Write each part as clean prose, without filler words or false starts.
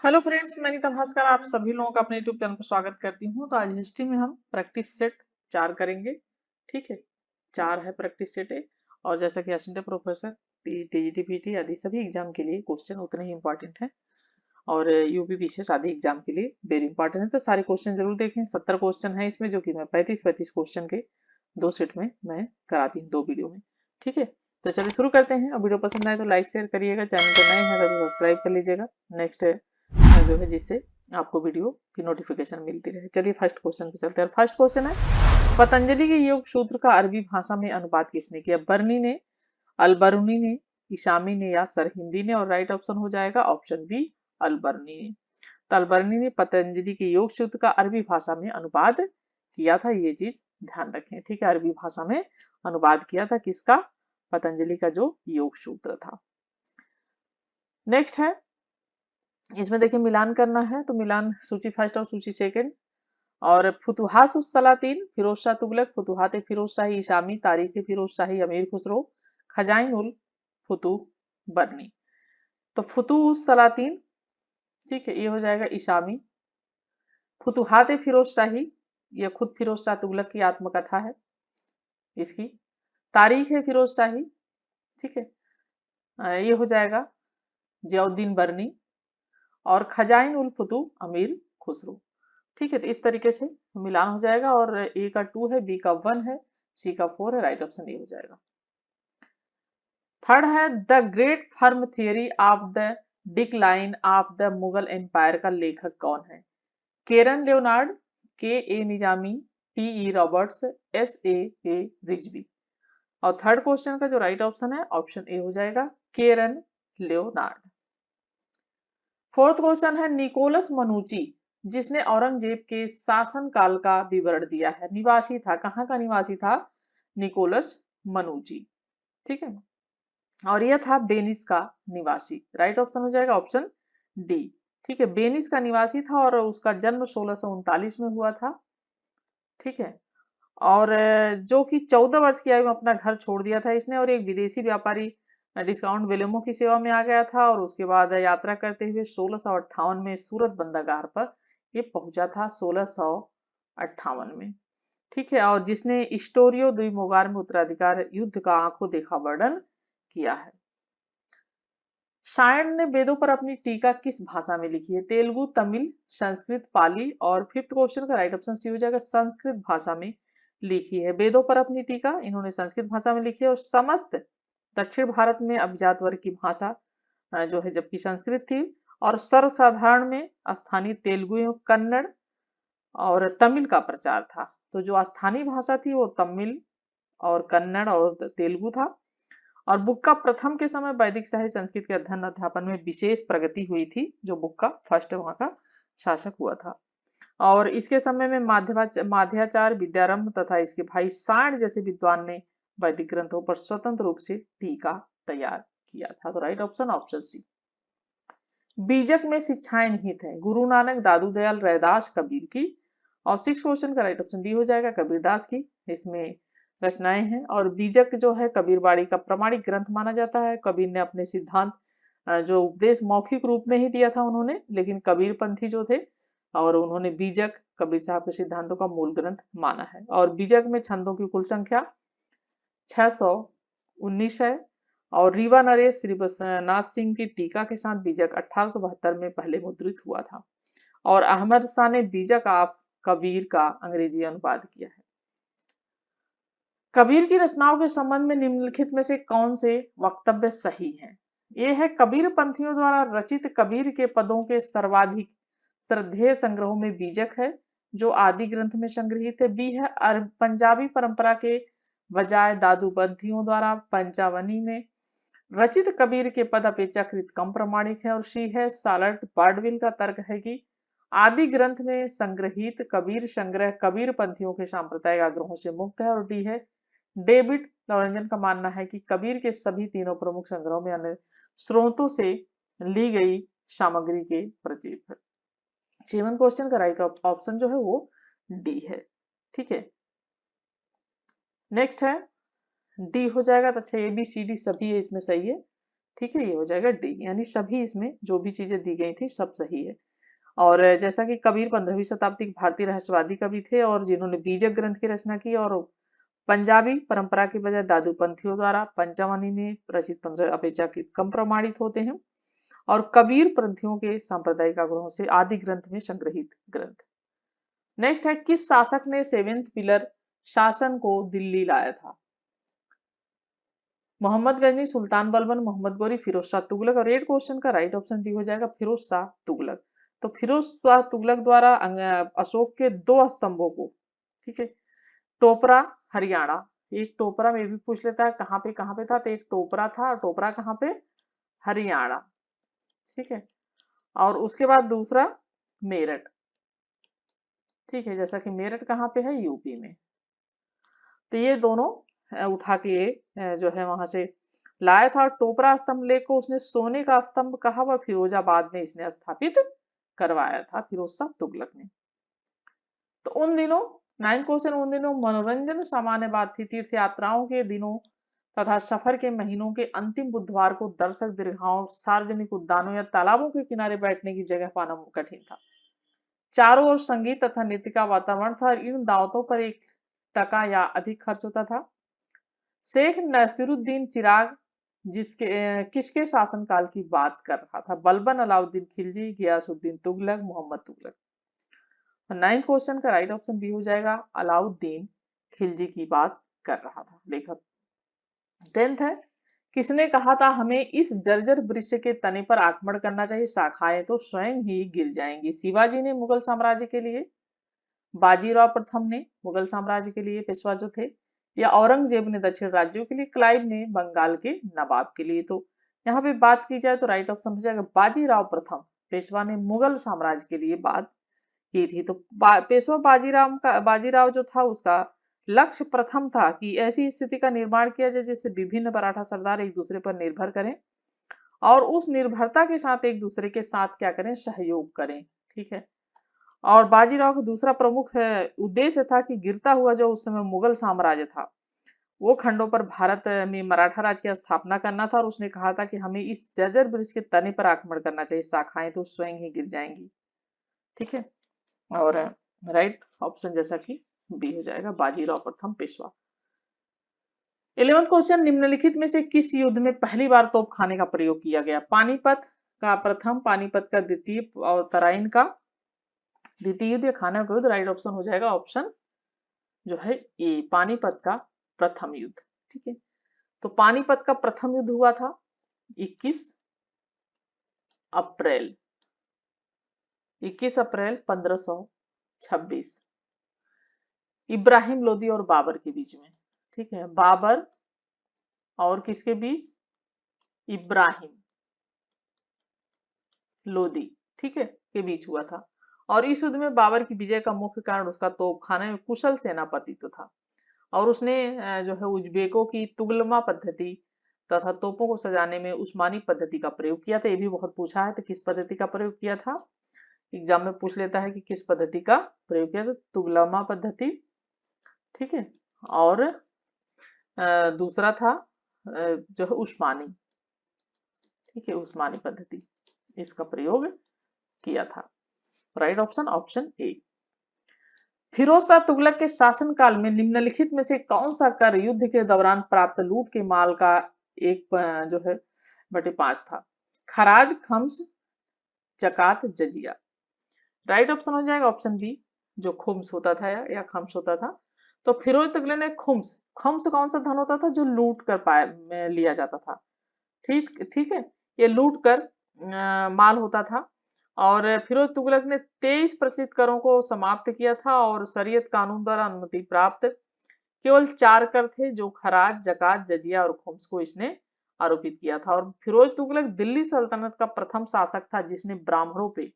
Hello friends, मैं नीता भास्कर आप सभी लोगों का अपने यूट्यूब चैनल पर स्वागत करती हूँ। तो आज हिस्ट्री में हम प्रैक्टिस सेट 4 करेंगे। ठीक है, 4 है प्रैक्टिस सेट ए। और जैसा कि असिस्टेंट प्रोफेसर टीजीटी पीटी आदि सभी एग्जाम के लिए क्वेश्चन उतने ही इंपॉर्टेंट हैं और यूपी विशेष आदि एग्जाम के लिए वेरी इंपॉर्टेंट है। तो सारे क्वेश्चन जरूर देखें। 70 क्वेश्चन है इसमें, जो कि मैं 35 क्वेश्चन के 2 सेट में मैं कराती हूँ 2 वीडियो में। ठीक है, तो चलिए शुरू करते हैं। और वीडियो पसंद आए तो लाइक शेयर करिएगा, चैनल पर नए हैं तो सब्सक्राइब कर लीजिएगा। नेक्स्ट जो है जिससे आपको वीडियो की नोटिफिकेशन मिलती रहे। चलिए फर्स्ट क्वेश्चन पे चलते हैं। फर्स्ट क्वेश्चन है, पतंजलि के योग सूत्र का अरबी भाषा में अनुवाद किसने किया? बर्नी ने, अलबरुनी ने, इशामी ने या सरहिंदी ने? और राइट ऑप्शन हो जाएगा ऑप्शन बी, अलबर्नी ने। तो अलबर्नी ने पतंजलि के योग सूत्र का अरबी भाषा में अनुवाद किया था, ये चीज ध्यान रखें। ठीक है, अरबी भाषा में अनुवाद किया था किसका? पतंजलि का जो योग सूत्र था। नेक्स्ट है, इसमें देखिए मिलान करना है, तो मिलान सूची फर्स्ट और सूची सेकंड। और फुतुहात उस सलातीन, फिरोज शाह तुगलक, फुतुहात फिरोज शाही इशामी, तारीख फिरोज शाही अमीर खुसरो, खजाइन उल फुतुह बरनी। तो फुतुह उस सलातीन, ठीक है, ये हो जाएगा इशामी। फुतुहात फिरोज शाही, ये खुद फिरोज शाह तुगलक की आत्मकथा है इसकी। तारीख है फिरोज शाही, ठीक है, ये हो जाएगा जियाउद्दीन बरनी। और खजाइन उल फुतुह अमीर खुसरो। ठीक है, तो इस तरीके से मिलान हो जाएगा। और ए का 2 है, बी का 1 है, सी का 4 है, राइट ऑप्शन ए हो जाएगा। थर्ड है, the great firm theory of the decline of the Mughal empire का लेखक कौन है? Karen Leonard, K A Nizami, P E Roberts, S A Rizvi. और थर्ड क्वेश्चन का जो राइट ऑप्शन है ऑप्शन ए हो जाएगा, केरन लियोनार्ड। फोर्थ क्वेश्चन है, निकोलस मनुची जिसने औरंगजेब के शासन काल का विवरण दिया है, निवासी था, कहाँ का निवासी था? निकोलस मनुची। ठीक है, और यह था बेनिस का निवासी। राइट ऑप्शन हो जाएगा ऑप्शन डी। ठीक है, बेनिस का निवासी था और उसका जन्म 1639 में हुआ था। ठीक है, और जो कि 14 वर्ष की आयु में अपना घर छोड़ दिया था इसने, और एक विदेशी व्यापारी डिस्काउंट वेलेमो की सेवा में आ गया था। और उसके बाद यात्रा करते हुए 1658 में सूरत बंदरगाह पर ये पहुंचा था, 1658 में। ठीक है, और जिसने इस्टोरियो दुई मोगार में उत्तराधिकार युद्ध का आंखों देखा वर्णन किया है। सायण ने वेदों पर अपनी टीका किस भाषा में लिखी है? तेलुगु, तमिल, संस्कृत, पाली? और फिफ्थ क्वेश्चन का राइट ऑप्शन सी हो जाएगा, संस्कृत भाषा में लिखी है। वेदों पर अपनी टीका इन्होंने संस्कृत भाषा में लिखी है। और समस्त दक्षिण भारत में अभिजात वर्ग की भाषा जो है जबकि संस्कृत थी। और सर्वसाधारण में स्थानीय तेलुगु, कन्नड़ और तमिल का प्रचार था। तो जो स्थानीय भाषा थी वो तमिल और कन्नड़ और तेलुगु था। और बुक का प्रथम के समय वैदिक साहित्य संस्कृत के अध्ययन अध्यापन में विशेष प्रगति हुई थी, जो बुक का फर्स्ट वहां का शासक हुआ था। और इसके समय में माध्याचार्य, विद्यारंभ तथा इसके भाई साण जैसे विद्वान ने वैदिक ग्रंथों पर स्वतंत्र रूप से टीका तैयार किया था। तो राइट ऑप्शन ऑप्शन सी। बीजक में शिक्षाएं निहित है, गुरु नानक, दादू दयाल, रैदास, कबीर की। और सिक्स क्वेश्चन का राइट ऑप्शन डी हो जाएगा, कबीरदास की इसमें रचनाएं हैं। और बीजक जो है कबीरवाड़ी का प्रमाणिक ग्रंथ माना जाता है। कबीर ने अपने सिद्धांत जो उपदेश मौखिक रूप में ही दिया था उन्होंने, लेकिन कबीर पंथी जो थे और उन्होंने बीजक कबीर साहब के सिद्धांतों का मूल ग्रंथ माना है। और बीजक में छंदों की कुल संख्या 619 है। और रीवा नरेश श्रीनाथ सिंह की टीका के साथ बीजक 1872 में पहले मुद्रित हुआ था। और अहमद शाह ने बीजक ऑफ कबीर का अंग्रेजी अनुवाद किया है। कबीर की रचनाओं के संबंध में निम्नलिखित में से कौन से वक्तव्य सही हैं? ये है, कबीर पंथियों द्वारा रचित कबीर के पदों के सर्वाधिक श्रद्धेय संग्रहों में बीजक है, जो आदि ग्रंथ में संग्रहित है। बी है, पंजाबी परंपरा के बजाय दादू बंथियों द्वारा पंचावनी में रचित कबीर के पद अपेक्षाकृत कम प्रमाणिक है। और सी है, सालर्ट बार्डविल का तर्क है कि आदि ग्रंथ में संग्रहित कबीर संग्रह कबीर पंथियों के सांप्रदायिक आग्रहों से मुक्त है। और डी है, डेविड लॉरेंजन का मानना है कि कबीर के सभी तीनों प्रमुख संग्रहों में अन्य स्रोतों से ली गई सामग्री के प्रतीक है। सेवन क्वेश्चन का राइट ऑप्शन जो है वो डी है। ठीक है, नेक्स्ट है डी हो जाएगा। तो अच्छा, ए बी सी डी सभी है इसमें सही है। ठीक है, ये हो जाएगा डी, यानी सभी इसमें जो भी चीजें दी गई थी सब सही है। और जैसा कि कबीर 15वीं शताब्दी के भारतीय रहस्यवादी कवि थे और जिन्होंने बीजक ग्रंथ की रचना की, और पंजाबी परंपरा के बजाय दादू पंथियों द्वारा पंचमनी में रचित तंत्र अपेक्षाकृत कम प्रमाणित होते हैं, और कबीर पंथियों के सांप्रदायिक आग्रहों से आदि ग्रंथ में संग्रहित ग्रंथ। नेक्स्ट है, किस शासक ने सेवेंथ पिलर शासन को दिल्ली लाया था? मोहम्मद गजनी, सुल्तान बलबन, मोहम्मद गोरी, फिरोज शाह तुगलक। और 8 क्वेश्चन का राइट ऑप्शन डी हो जाएगा फिरोज शाह तुगलक। तो फिरोज शाह तुगलक द्वारा अशोक के 2 स्तंभों को, ठीक है, टोपरा हरियाणा, एक टोपरा में भी पूछ लेता है कहाँ पे था, तो एक टोपरा था, और टोपरा कहाँ पे, हरियाणा, ठीक है। और उसके बाद दूसरा मेरठ, ठीक है, जैसा कि मेरठ कहाँ पे है, यूपी में। तो ये दोनों उठा के जो है वहां से लाया था। टोपरा स्तंभ लेक को उसने सोने का स्तंभ कहा, वह फिरोजाबाद में इसने स्थापित करवाया था फिरोज शाह तुगलक ने। तो उन दिनों 9th क्वेश्चन, उन दिनों मनोरंजन सामान्य बात थी। तीर्थ यात्राओं के दिनों तथा सफर के महीनों के अंतिम बुधवार को दर्शक दीर्घाओं, सार्वजनिक उद्यानों या तालाबों के किनारे बैठने की जगह पाना कठिन था। चारों ओर संगीत तथा नृत्य का वातावरण था, और इन दावतों पर 1 टका या अधिक खर्च होता था। शेख नसीरुद्दीन चिराग किसके शासनकाल की बात कर रहा था? बलबन, अलाउद्दीन खिलजी, गियासुद्दीन तुगलक, मोहम्मद तुगलक। 9th क्वेश्चन का राइट ऑप्शन बी हो जाएगा, अलाउद्दीन खिलजी की बात कर रहा था लेखक। 10th है, किसने कहा था हमें इस जर्जर वृक्ष के तने पर आक्रमण करना चाहिए, शाखाएं तो स्वयं ही गिर जाएंगी? शिवाजी ने मुगल साम्राज्य के लिए, बाजीराव प्रथम ने मुगल साम्राज्य के लिए पेशवा जो थे, या औरंगजेब ने दक्षिण राज्यों के लिए, क्लाइव ने बंगाल के नवाब के लिए? तो यहाँ पे बात की जाए तो राइट ऑप्शन हो जाएगा बाजीराव प्रथम पेशवा ने मुगल साम्राज्य के लिए बात की थी। तो पेशवा बाजीराव जो था उसका लक्ष्य प्रथम था कि ऐसी स्थिति का निर्माण किया जाए जिससे विभिन्न मराठा सरदार एक दूसरे पर निर्भर करें, और उस निर्भरता के साथ एक दूसरे के साथ क्या करें, सहयोग करें, ठीक है। और बाजीराव का दूसरा प्रमुख उद्देश्य था कि गिरता हुआ जो उस समय मुगल साम्राज्य था, वो खंडों पर भारत में मराठा राज की स्थापना करना था, और उसने कहा था कि हमें इस जर्जर वृक्ष के तने पर आक्रमण करना चाहिए, शाखाएं तो स्वयं ही गिर जाएंगी, ठीक है। और राइट ऑप्शन जैसा कि बी हो जाएगा, बाजीराव प्रथम पेशवा। 11th क्वेश्चन, निम्नलिखित में से किस युद्ध में पहली बार तोपखाने का प्रयोग किया गया? पानीपत का प्रथम, पानीपत का द्वितीय, और तराइन का द्वितीय युद्ध या खानवा का युद्ध? राइट ऑप्शन हो जाएगा ऑप्शन जो है ए, पानीपत का प्रथम युद्ध, ठीक है। तो पानीपत का प्रथम युद्ध हुआ था 21 अप्रैल 1526 इब्राहिम लोदी और बाबर के बीच में, ठीक है। बाबर और किसके बीच? इब्राहिम लोदी, ठीक है, के बीच हुआ था। और इस युद्ध में बाबर की विजय का मुख्य कारण उसका तोपखाने में कुशल सेनापतित्व था, और उसने जो है उज्बेकों की तुगलमा पद्धति तथा तोपों को सजाने में उस्मानी पद्धति का प्रयोग किया था। ये भी बहुत पूछा है, तो किस पद्धति का प्रयोग किया था? एग्जाम में पूछ लेता है कि किस पद्धति का प्रयोग किया था, तुगलमा पद्धति, ठीक है। और दूसरा था जो है उस्मानी, ठीक है, उस्मानी पद्धति, इसका प्रयोग किया था। Right option option A. Firoz Shah Tughlaq के शासनकाल में निम्नलिखित में से कौन सा कर युद्ध के दौरान प्राप्त लूट के माल का 1/5 था? खराज, खम्स, जकात, जजिया? राइट ऑप्शन हो जाएगा ऑप्शन बी, जो खुम्स होता था या खम्स होता था। तो फिरोज तुगलक ने खुम्स, खम्स कौन सा धन होता था? जो लूट कर लिया जाता था, ठीक ठीक है, ये लूट कर माल होता था। और फिरोज तुगलक ने 23% करों को समाप्त किया था, और शरीयत कानून द्वारा अनुमति प्राप्त केवल 4 कर थे, जो खराज, जकात, जजिया और खुम्स को इसने आरोपित किया था। और फिरोज तुगलक दिल्ली सल्तनत का प्रथम शासक था जिसने ब्राह्मणों पे,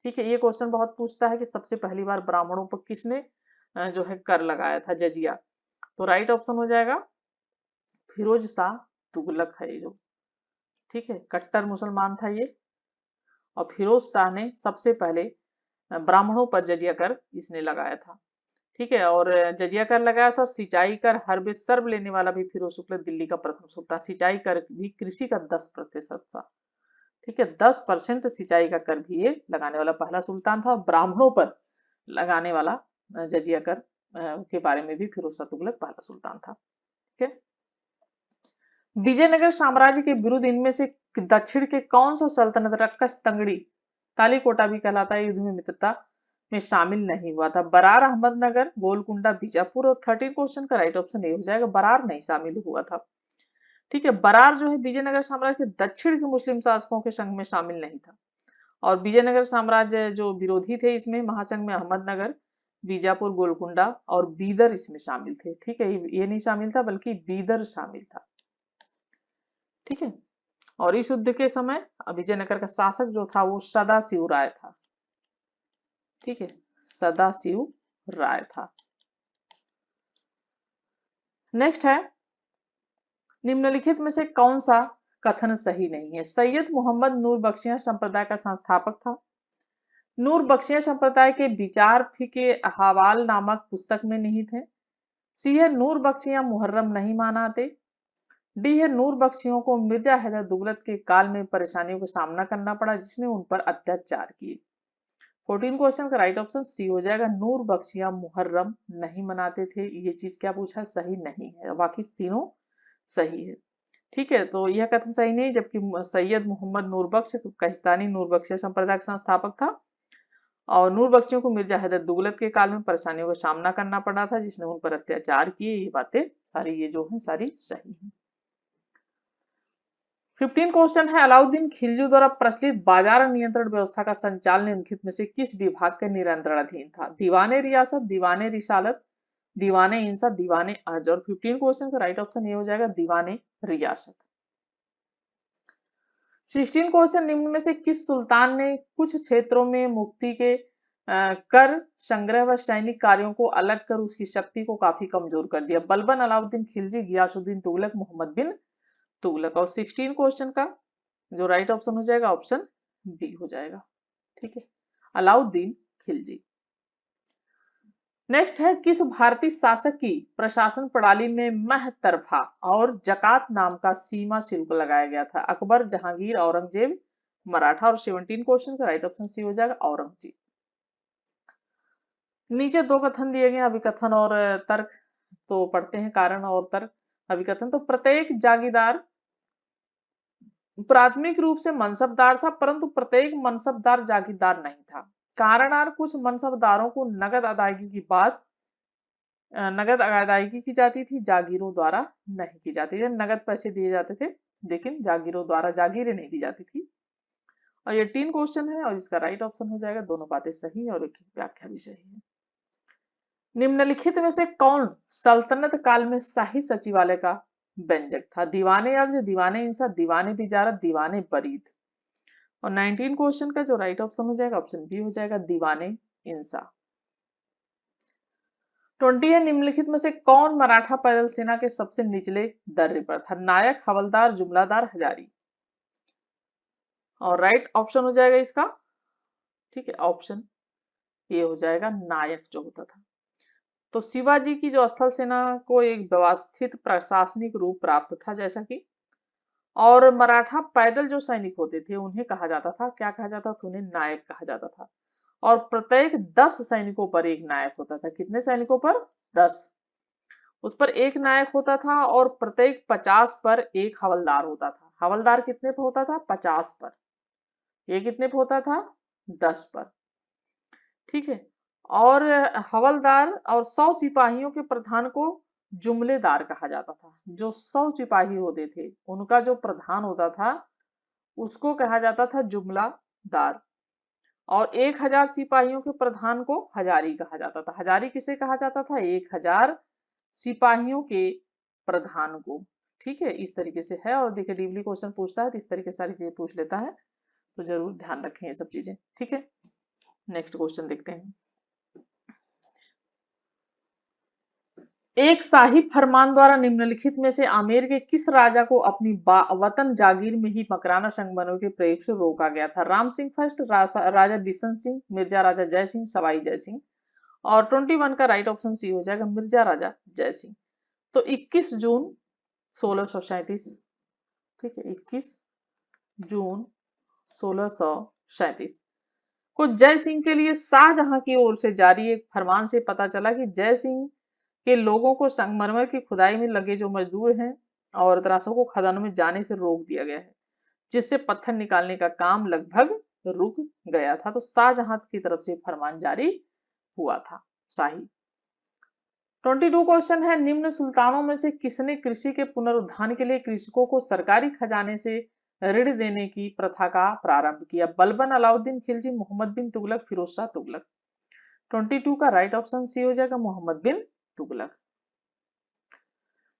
ठीक है, ये क्वेश्चन बहुत पूछता है कि सबसे पहली बार ब्राह्मणों पर किसने जो है कर लगाया था, जजिया? तो राइट ऑप्शन हो जाएगा फिरोज शाह तुगलक है जो, ठीक है, कट्टर मुसलमान था ये। और फिरोज शाह ने सबसे पहले ब्राह्मणों पर जजिया कर इसने लगाया था, ठीक है। और जजिया कर लगाया था। और सिंचाई कर हर सर्व लेने वाला भी फिरोज शुक्ल दिल्ली का प्रथम सुल्तान। सिंचाई कर भी कृषि का 10% था। ठीक है, 10% सिंचाई का कर भी ये लगाने वाला पहला सुल्तान था। ब्राह्मणों पर लगाने वाला जजिया कर के बारे में भी फिरोज शाह तुगलक पहला सुल्तान था। ठीक है। विजयनगर साम्राज्य के विरुद्ध इनमें से दक्षिण के कौन सा सल्तनत रक्कस तंगड़ी तालीकोटा भी कहलाता है युद्ध में मित्रता में शामिल नहीं हुआ था? बरार, अहमदनगर, गोलकुंडा, बीजापुर। और 13 क्वेश्चन का राइट ऑप्शन ए हो जाएगा, बरार नहीं शामिल हुआ था। ठीक है, बरार जो है विजयनगर साम्राज्य के दक्षिण के मुस्लिम शासकों के संघ में शामिल नहीं था। और विजयनगर साम्राज्य जो विरोधी थे इसमें महासंघ में अहमदनगर, बीजापुर, गोलकुंडा और बीदर इसमें शामिल थे। ठीक है, ये नहीं शामिल था बल्कि बीदर शामिल था। ठीक है। और इस युद्ध के समय विजयनगर का शासक जो था वो सदाशिव राय था। ठीक है, सदाशिव राय था। नेक्स्ट है, निम्नलिखित में से कौन सा कथन सही नहीं है? सैयद मोहम्मद नूर बख्शियां संप्रदाय का संस्थापक था। नूर बख्शियां संप्रदाय के विचार फिके हवाल नामक पुस्तक में निहित है। सी है, नूर बख्शियां मुहर्रम नहीं मनाते। डी है, नूर बख्शियों को मिर्जा हैदर दुगलत के काल में परेशानियों का सामना करना पड़ा जिसने उन पर अत्याचार किए। 14 क्वेश्चन का राइट ऑप्शन सी हो जाएगा, नूर बख्शियां मुहर्रम नहीं मनाते थे। ये चीज क्या पूछा? सही नहीं है, बाकी तीनों सही है। ठीक है, तो यह कथन सही नहीं, जबकि सैयद मोहम्मद नूर बख्श कहिस्तानी नूर बख्शिया संप्रदाय का संस्थापक था और नूर बख्शियों को मिर्जा हैदर दुगलत के काल में परेशानियों का सामना करना पड़ा था जिसने उन पर अत्याचार किए। ये बातें सारी ये जो है सारी सही है। 15 क्वेश्चन है, अलाउद्दीन खिलजी द्वारा प्रचलित बाजार नियंत्रण व्यवस्था का संचालन निम्नलिखित में से किस विभाग के नियंत्रणाधीन था? दीवाने रियासत, दीवाने रिसालत, दीवाने इंसा, दीवाने अर्ज। और 15 क्वेश्चन का राइट ऑप्शन ये हो जाएगा, दीवाने रियासत। 16 क्वेश्चन, निम्न में से किस सुल्तान ने कुछ क्षेत्रों में मुक्ति के कर संग्रह व सैनिक कार्यों को अलग कर उसकी शक्ति को काफी कमजोर कर दिया? बलबन, अलाउद्दीन खिलजी, गियासुद्दीन तुगलक, मोहम्मद बिन तुगलक। और 16 क्वेश्चन का जो राइट ऑप्शन हो जाएगा ऑप्शन बी हो जाएगा। ठीक है, अलाउद्दीन खिलजी। नेक्स्ट है, किस भारतीय शासक की प्रशासन प्रणाली में महतरफा और जकात नाम का सीमा शुल्क लगाया गया था? अकबर, जहांगीर, औरंगजेब, मराठा। और 17 क्वेश्चन का राइट ऑप्शन सी हो जाएगा, औरंगजेब। नीचे दो कथन दिए गए, अभिकथन और तर्क। तो पढ़ते हैं कारण और तर्क। अभिकथन, तो प्रत्येक जागीरदार प्राथमिक रूप से मनसबदार था परंतु प्रत्येक मनसबदार जागीरदार नहीं था। कारणदार, कुछ मनसबदारों को नगद अदायगी की बात नगद अदायगी की जाती थी, जागीरों द्वारा नहीं की जाती थी। नगद पैसे दिए जाते थे लेकिन जागीरों द्वारा जागीरें नहीं दी जाती थी। और ये 3 क्वेश्चन है और इसका राइट ऑप्शन हो जाएगा, दोनों बातें सही और एक व्याख्या भी सही है। निम्नलिखित में से कौन सल्तनत काल में शाही सचिवालय का व्यंजक था? दीवाने अर्ज, दीवाने इंसा, दीवाने बिजारत, दीवाने बरीद। और 19 क्वेश्चन का जो राइट ऑप्शन हो जाएगा ऑप्शन बी हो जाएगा, दीवाने इंसा। 20 है, निम्नलिखित में से कौन मराठा पैदल सेना के सबसे निचले दर्रे पर था? नायक, हवलदार, जुमलादार, हजारी। और राइट ऑप्शन हो जाएगा इसका, ठीक है, ऑप्शन ए हो जाएगा, नायक जो होता था। तो शिवाजी की जो स्थल सेना को एक व्यवस्थित प्रशासनिक रूप प्राप्त था जैसा कि, और मराठा पैदल जो सैनिक होते थे उन्हें कहा जाता था, क्या कहा जाता था? उन्हें नायक कहा जाता था। और प्रत्येक 10 सैनिकों पर एक नायक होता था। कितने सैनिकों पर? 10। उस पर एक नायक होता था और प्रत्येक 50 पर एक हवलदार होता था। हवलदार कितने पर होता था? 50 पर। ये कितने पर होता था? 10 पर। ठीक है, और हवलदार और 100 सिपाहियों के प्रधान को जुमलेदार कहा जाता था। जो 100 सिपाही होते थे उनका जो प्रधान होता था उसको कहा जाता था जुमलादार। और 1000 सिपाहियों के प्रधान को हजारी कहा जाता था। हजारी किसे कहा जाता था? 1000 सिपाहियों के प्रधान को। ठीक है, इस तरीके से है। और देखिए डीपली क्वेश्चन पूछता है तो इस तरीके सारी चीजें पूछ लेता है, तो जरूर ध्यान रखें ये सब चीजें। ठीक है, नेक्स्ट क्वेश्चन देखते हैं। एक शाही फरमान द्वारा निम्नलिखित में से आमेर के किस राजा को अपनी वतन जागीर में ही मकराना संगमरमर के प्रयोग से रोका गया था? राम सिंह फर्स्ट, राजा बिशन सिंह, मिर्जा राजा जय सिंह, सवाई जय सिंह। और 21 का राइट ऑप्शन सी हो जाएगा, मिर्जा राजा जय सिंह। तो 21 जून 1637, ठीक है, 21 जून 1637 को जय सिंह के लिए शाहजहां की ओर से जारी एक फरमान से पता चला कि जय सिंह के लोगों को संगमरमर की खुदाई में लगे जो मजदूर हैं और त्रासों को खदानों में जाने से रोक दिया गया है, जिससे पत्थर निकालने का काम लगभग रुक गया था। तो शाहजहां की तरफ से फरमान जारी हुआ था, शाही। 22 क्वेश्चन है, निम्न सुल्तानों में से किसने कृषि के पुनरुत्थान के लिए कृषकों को सरकारी खजाने से ऋण देने की प्रथा का प्रारंभ किया? बलबन, अलाउद्दीन खिलजी, मोहम्मद बिन तुगलक, फिरोज शाह तुगलक। 22 का राइट ऑप्शन सी हो जाएगा, मोहम्मद बिन तुगलक।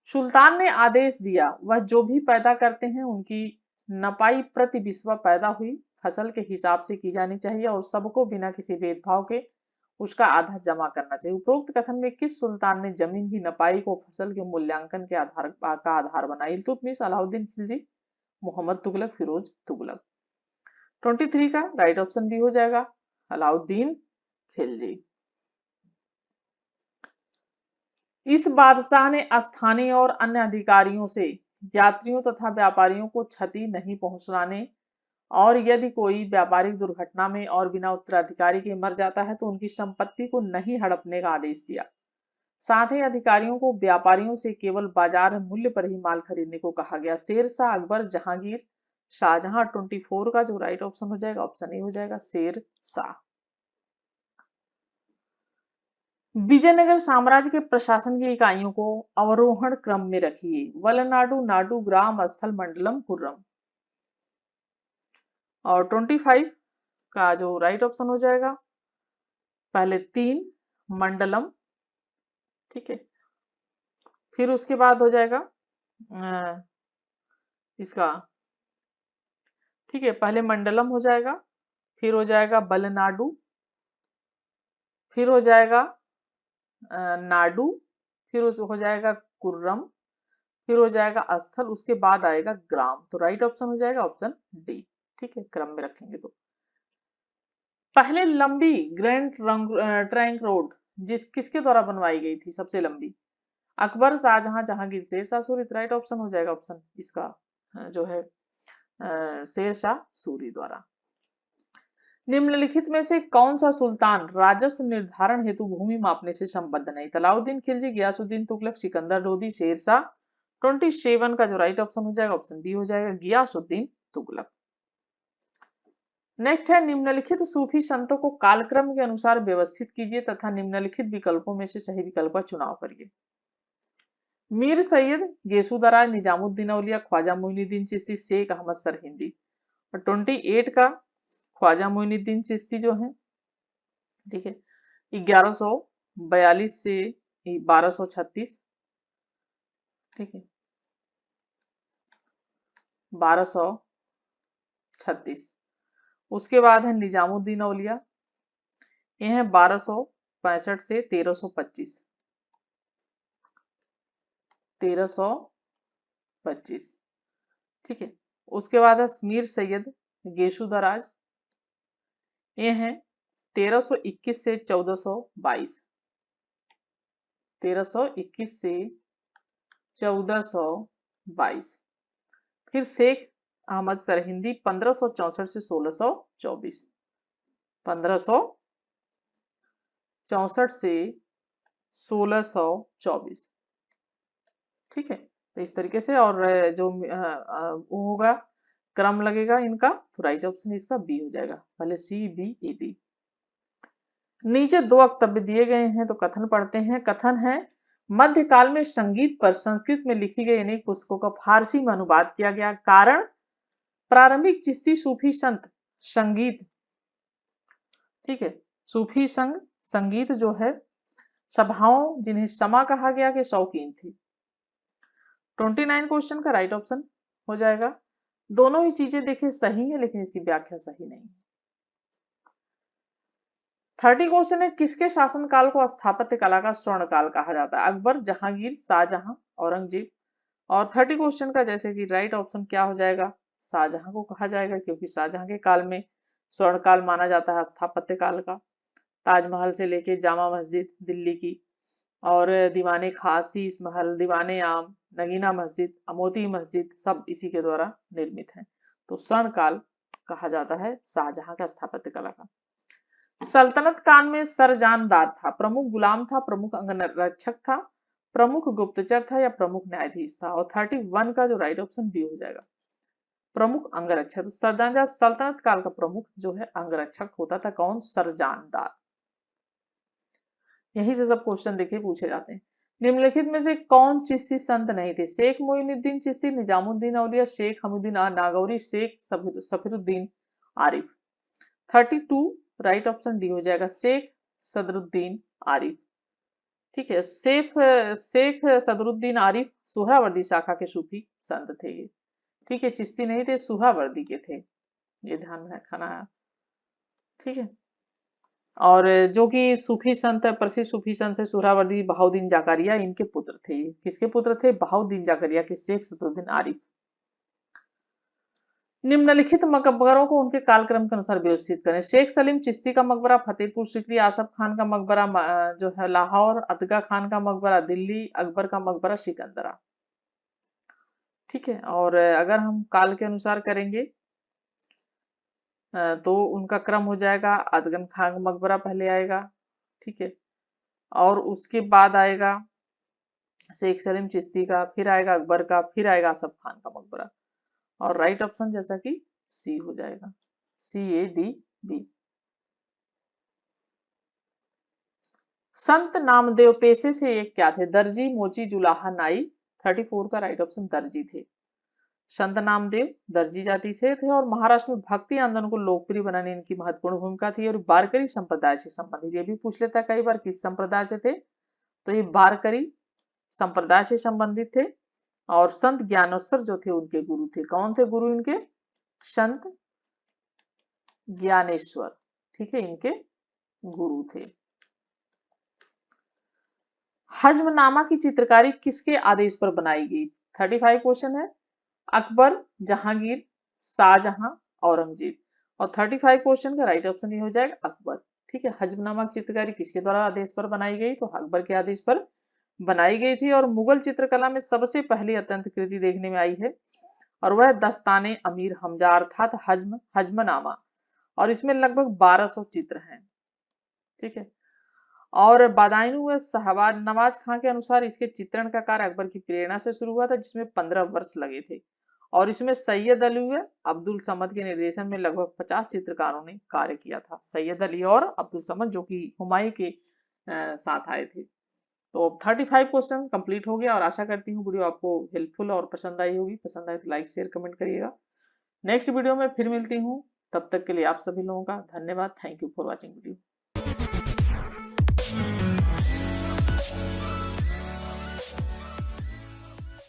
सुल्तान ने आदेश दिया वह जो भी पैदा करते हैं उनकी नपाई प्रति बिस्वा पैदा हुई फसल के हिसाब से की जानी चाहिए और सबको बिना किसी भेदभाव के उसका आधा जमा करना चाहिए। उपरोक्त कथन में किस सुल्तान ने जमीन की नपाई को फसल के मूल्यांकन के आधार बनाई? इल्तुतमिश, अलाउद्दीन खिलजी, मोहम्मद तुगलक, फिरोज तुगलक। 23 का राइट ऑप्शन भी हो जाएगा, अलाउद्दीन खिलजी। इस बादशाह ने स्थानीय और अन्य अधिकारियों से यात्रियों तथा व्यापारियों को क्षति नहीं पहुंचाने और यदि कोई व्यापारिक दुर्घटना में और बिना उत्तराधिकारी के मर जाता है तो उनकी संपत्ति को नहीं हड़पने का आदेश दिया। साथ ही अधिकारियों को व्यापारियों से केवल बाजार मूल्य पर ही माल खरीदने को कहा गया। शेर शाह, अकबर, जहांगीर, शाहजहां। 24 का जो राइट ऑप्शन हो जाएगा, ऑप्शन ए हो जाएगा, शेर शाह। विजयनगर साम्राज्य के प्रशासन की इकाइयों को अवरोहण क्रम में रखिए। वलनाडु, नाडु, ग्राम, स्थल, मंडलम, कुर्रम। और 25 का जो राइट ऑप्शन हो जाएगा, पहले 3 मंडलम, ठीक है, फिर उसके बाद हो जाएगा इसका, ठीक है, पहले मंडलम हो जाएगा, फिर हो जाएगा बलनाडु, फिर हो जाएगा नाडु, फिर उस हो जाएगा कुर्रम, फिर हो जाएगा स्थल, उसके बाद आएगा ग्राम। तो राइट ऑप्शन हो जाएगा ऑप्शन डी, ठीक है, क्रम में रखेंगे तो। पहले लंबी ग्रैंड ट्रंक रोड किसके द्वारा बनवाई गई थी? सबसे लंबी, अकबर, शाहजहां, जहांगीर, शेरशाह सूरी। राइट ऑप्शन हो जाएगा ऑप्शन इसका जो है शेरशाह सूरी द्वारा। निम्नलिखित में से कौन सा सुल्तान राजस्व निर्धारण हेतु भूमि मापने से संबद्ध नहीं? अलाउद्दीन खिलजी, गियासुद्दीन तुगलक, सिकंदर लोदी, शेरशाह। 27 का जो राइट ऑप्शन हो जाएगा, ऑप्शन बी हो जाएगा, गियासुद्दीन तुगलक। नेक्स्ट है, निम्नलिखित सूफी संतों को कालक्रम के अनुसार व्यवस्थित कीजिए तथा निम्नलिखित विकल्पों में से सही विकल्प का चुनाव करिए। मीर सैयद, गेसुदरा, निजामुद्दीन औलिया, ख्वाजा मोइनुद्दीन चिश्ती, शेख अहमद सरहिंदी। और 28 का ख्वाजा मोइनुद्दीन चिश्ती जो है, ठीक है, 1142 से 1236, ठीक है, 1236। उसके बाद है निजामुद्दीन औलिया, ये है 1265 से 1325, 1325, ठीक है। उसके बाद है मीर सैयद गेशुदराज, ये है 1321 से 1422, 1321 से 1422। फिर शेख अहमद सरहिंदी 1564 से 1624, 1564 से 1624, ठीक है। तो इस तरीके से, और जो वो होगा क्रम लगेगा इनका, तो राइट ऑप्शन इसका बी हो जाएगा, पहले सी, बी, ए, डी। नीचे 2 वक्तव्य दिए गए हैं तो कथन पढ़ते हैं। कथन है, मध्यकाल में संगीत पर संस्कृत में लिखी गई अनेक पुस्तकों का फारसी में अनुवाद किया गया। कारण, प्रारंभिक चिश्ती सूफी संत संगीत, ठीक है, सूफी संघ संगीत जो है सभाओं जिन्हें समा कहा गया के शौकीन थी। 29 क्वेश्चन का राइट ऑप्शन हो जाएगा। दोनों ही चीजें देखिए सही है लेकिन इसकी व्याख्या सही नहीं है। 30 क्वेश्चन है, किसके शासनकाल को स्थापत्य कला का स्वर्ण काल कहा जाता है? अकबर, जहांगीर, शाहजहां, औरंगजेब। और 30 क्वेश्चन का जैसे कि राइट ऑप्शन क्या हो जाएगा, शाहजहां को कहा जाएगा, क्योंकि शाहजहां के काल में स्वर्ण काल माना जाता है स्थापत्य काल का। ताजमहल से लेके जामा मस्जिद दिल्ली की, और दीवाने खास शीश महल, दीवाने आम, नगीना मस्जिद, मोती मस्जिद, सब इसी के द्वारा निर्मित हैं। तो स्वर्ण काल कहा जाता है शाहजहां का स्थापत्य कला का। सल्तनत काल में सरजानदार था, प्रमुख गुलाम था, प्रमुख अंगरक्षक था, प्रमुख गुप्तचर था, या प्रमुख न्यायाधीश था। और 31 का जो राइट ऑप्शन बी हो जाएगा, प्रमुख अंगरक्षक। तो सरजानदार सल्तनत काल का प्रमुख जो है अंगरक्षक होता था। कौन? सरजानदार। यही से सब क्वेश्चन देखिए पूछे जाते हैं। निम्नलिखित में से कौन चिश्ती संत नहीं थे? Sheikh Moinuddin Chishti, Nizamuddin Auliya, Sheikh Hamiduddin Nagauri, Sheikh Safiruddin Arif. 32 right option D हो जाएगा, शेख सदरुद्दीन आरिफ। ठीक है, शेख सदरुद्दीन आरिफ सुहरावर्दी शाखा के सूफी संत थे ये। ठीक है, चिश्ती नहीं थे, सुहरावर्दी के थे, ये ध्यान में रखना है। ठीक है, और जो कि सूफी संत है, प्रसिद्ध सूफी संत है सुहरावर्दी बहाउद्दीन जाकरिया, इनके पुत्र थे। किसके पुत्र थे? बहाउद्दीन जाकरिया के, शेख सदरुद्दीन आरिफ। निम्नलिखित मकबरों को उनके कालक्रम के अनुसार व्यवस्थित करें। शेख सलीम चिश्ती का मकबरा फतेहपुर सीकरी, आसफ खान का मकबरा जो है लाहौर, अतगा खान का मकबरा दिल्ली, अकबर का मकबरा सिकंदरा। ठीक है, और अगर हम काल के अनुसार करेंगे तो उनका क्रम हो जाएगा, अदगन खान का मकबरा पहले आएगा। ठीक है, और उसके बाद आएगा शेख सलीम चिश्ती का, फिर आएगा अकबर का, फिर आएगा आसफ खान का मकबरा। और राइट ऑप्शन जैसा कि सी हो जाएगा, CADB। संत नामदेव पेशे से एक क्या थे? दर्जी, मोची, जुलाहा, नाई। 34 का राइट ऑप्शन दर्जी थे। संत नामदेव दर्जी जाति से थे और महाराष्ट्र में भक्ति आंदोलन को लोकप्रिय बनाने इनकी महत्वपूर्ण भूमिका थी। और बारकरी संप्रदाय से संबंधित, ये भी पूछ लेता कई बार किस संप्रदाय से थे, तो ये बारकरी संप्रदाय से संबंधित थे। और संत ज्ञानेश्वर जो थे उनके गुरु थे। कौन थे गुरु इनके? संत ज्ञानेश्वर। ठीक है, इनके गुरु थे। हजमनामा की चित्रकारी किसके आदेश पर बनाई गई? 35 क्वेश्चन है। अकबर, जहांगीर, शाहजहां, औरंगजेब। और 35 क्वेश्चन का राइट ऑप्शन ये हो जाएगा अकबर। ठीक है, हजमनामा की चित्रकारी किसके द्वारा आदेश पर बनाई गई? तो अकबर के आदेश पर बनाई गई थी। और मुगल चित्रकला में सबसे पहली अत्यंत कृति देखने में आई है, और वह दस्ताने अमीर हमजा अर्थात हजमनामा। और इसमें लगभग 1200 चित्र हैं। ठीक है, और बदायूं व शहबाज नवाज खां के अनुसार इसके चित्रण का कार्य अकबर की प्रेरणा से शुरू हुआ था, जिसमें 15 वर्ष लगे थे। और इसमें सैयद अली व अब्दुल समद के निर्देशन में लगभग 50 चित्रकारों ने कार्य किया था। सैयद अली और अब्दुल समद जो कि हुमायूं के साथ आए थे। तो 35 क्वेश्चन कंप्लीट हो गया, और आशा करती हूँ वीडियो आपको हेल्पफुल और पसंद आई होगी। पसंद आए तो लाइक शेयर कमेंट करिएगा। नेक्स्ट वीडियो में फिर मिलती हूँ, तब तक के लिए आप सभी लोगों का धन्यवाद। Thank you for watching video.